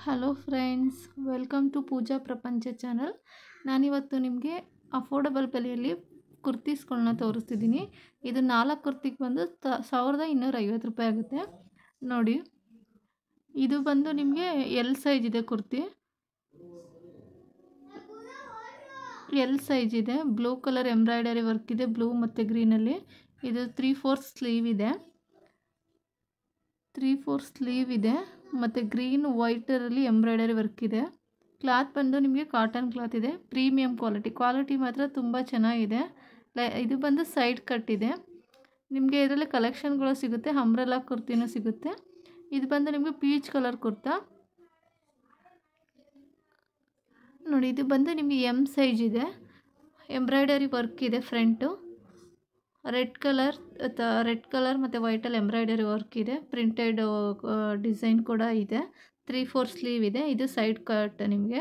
Hello friends, welcome to ಪೂಜಾ ಪ್ರಪಂಚ channel. ನಾನಿವತ್ತು ನಿಮಗೆ ಅಫೋರ್ಡಬಲ್ ಬೆಲೆಯಲ್ಲಿ ಕುರ್ತೀಸ್ಗಳನ್ನ ತೋರಿಸ್ತಿದ್ದೀನಿ. ಇದು 4 ಕುರ್ತಿಗೆ ಬಂದು 1250 ರೂಪಾಯಿ ಆಗುತ್ತೆ. ನೋಡಿ, ಇದು ಬಂದು ನಿಮಗೆ ಎಲ್ ಸೈಜ್ ಇದೆ. ಕುರ್ತಿ ಎಲ್ ಸೈಜ್ ಇದೆ. ಬ್ಲೂ ಕಲರ್ ಎಂಬ್ರಾಯ್ಡರಿ ವರ್ಕ್ ಇದೆ, ಬ್ಲೂ ಮತ್ತು ಗ್ರೀನಲ್ಲಿ. ಇದು 3/4 ಸ್ಲೀವ್ ಇದೆ. 3/4 ಸ್ಲೀವ್ ಇದೆ ಮತ್ತು ಗ್ರೀನ್ ವೈಟರಲ್ಲಿ ಎಂಬ್ರಾಯ್ಡರಿ ವರ್ಕ್ ಇದೆ. ಕ್ಲಾತ್ ಬಂದು ನಿಮಗೆ ಕಾಟನ್ ಕ್ಲಾತ್ ಇದೆ. ಪ್ರೀಮಿಯಂ ಕ್ವಾಲಿಟಿ ಮಾತ್ರ ತುಂಬ ಚೆನ್ನಾಗಿದೆ. ಇದು ಬಂದು ಸೈಡ್ ಕಟ್ ಇದೆ. ನಿಮಗೆ ಇದರಲ್ಲಿ ಕಲೆಕ್ಷನ್ಗಳು ಸಿಗುತ್ತೆ. ಅಂಬ್ರೆಲಾ ಕುರ್ತಿನೂ ಸಿಗುತ್ತೆ. ಇದು ಬಂದು ನಿಮಗೆ ಪೀಚ್ ಕಲರ್ ಕುರ್ತಾ. ನೋಡಿ, ಇದು ಬಂದು ನಿಮಗೆ ಎಮ್ ಸೈಜ್ ಇದೆ. ಎಂಬ್ರಾಯ್ಡರಿ ವರ್ಕ್ ಇದೆ. ಫ್ರಂಟು ರೆಡ್ ಕಲರ್ ಮತ್ತು ವೈಟಲ್ಲಿ ಎಂಬ್ರಾಯ್ಡರಿ ವರ್ಕ್ ಇದೆ. ಪ್ರಿಂಟೆಡ್ ಡಿಸೈನ್ ಕೂಡ ಇದೆ. 3/4 ಸ್ಲೀವ್ ಇದೆ. ಇದು ಸೈಡ್ ಕಟ್. ನಿಮಗೆ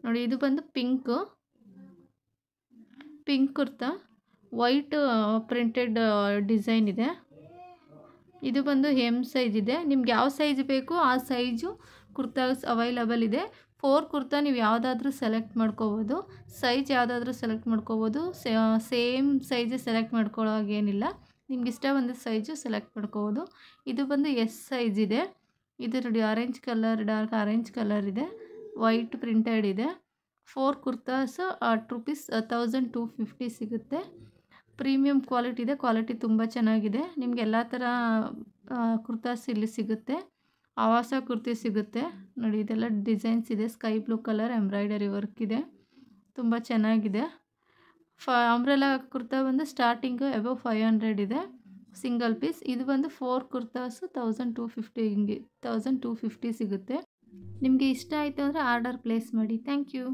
ನೋಡಿ, ಇದು ಬಂದು pink kurta. White printed design ಇದೆ. ಇದು ಬಂದು ಎಮ್ ಸೈಜ್ ಇದೆ. ನಿಮ್ಗೆ ಯಾವ ಸೈಜ್ ಬೇಕು ಆ ಸೈಜು ಕುರ್ತಾಸ್ ಅವೈಲಬಲ್ ಇದೆ. 4 ಕುರ್ತಾ ನೀವು ಯಾವುದಾದ್ರೂ ಸೆಲೆಕ್ಟ್ ಮಾಡ್ಕೋಬೋದು. ಸೈಜ್ ಯಾವುದಾದ್ರೂ ಸೆಲೆಕ್ಟ್ ಮಾಡ್ಕೋಬೋದು. ಸೇಮ್ ಸೈಜ್ ಸೆಲೆಕ್ಟ್ ಮಾಡ್ಕೊಳ್ಳೋ ಹಾಗೇನಿಲ್ಲ. ನಿಮ್ಗೆ ಇಷ್ಟ ಬಂದ ಸೈಜು ಸೆಲೆಕ್ಟ್ ಮಾಡ್ಕೋಬೋದು. ಇದು ಬಂದು ಎಸ್ ಸೈಜ್ ಇದೆ. ಇದು ನೋಡಿ, orange colour, dark orange colour ಇದೆ. ವೈಟ್ ಪ್ರಿಂಟೆಡ್ ಇದೆ. 4 ಕುರ್ತಾಸ್ ರುಪೀಸ್ 1250 ಸಿಗುತ್ತೆ. ಪ್ರೀಮಿಯಂ ಕ್ವಾಲಿಟಿ ಇದೆ. ಕ್ವಾಲಿಟಿ ತುಂಬ ಚೆನ್ನಾಗಿದೆ. ನಿಮ್ಗೆ ಎಲ್ಲ ಥರ ಕುರ್ತಾಸ್ ಇಲ್ಲಿ ಸಿಗುತ್ತೆ. ಆವಾಸ ಕುರ್ತಿ ಸಿಗುತ್ತೆ. ನೋಡಿ, ಇದೆಲ್ಲ ಡಿಸೈನ್ಸ್ ಇದೆ. Sky blue colour embroidery work ಇದೆ. ತುಂಬ ಚೆನ್ನಾಗಿದೆ. ಅಂಬ್ರೆಲಾ ಕುರ್ತಾ ಬಂದು ಸ್ಟಾರ್ಟಿಂಗು ಅಬೌವ್ 500 ಇದೆ ಸಿಂಗಲ್ ಪೀಸ್. ಇದು ಬಂದು 4 ಕುರ್ತಾಸು 1250 ಸಿಗುತ್ತೆ. ನಿಮಗೆ ಇಷ್ಟ ಆಯಿತು ಅಂದರೆ ಆರ್ಡರ್ ಪ್ಲೇಸ್ ಮಾಡಿ. Thank you.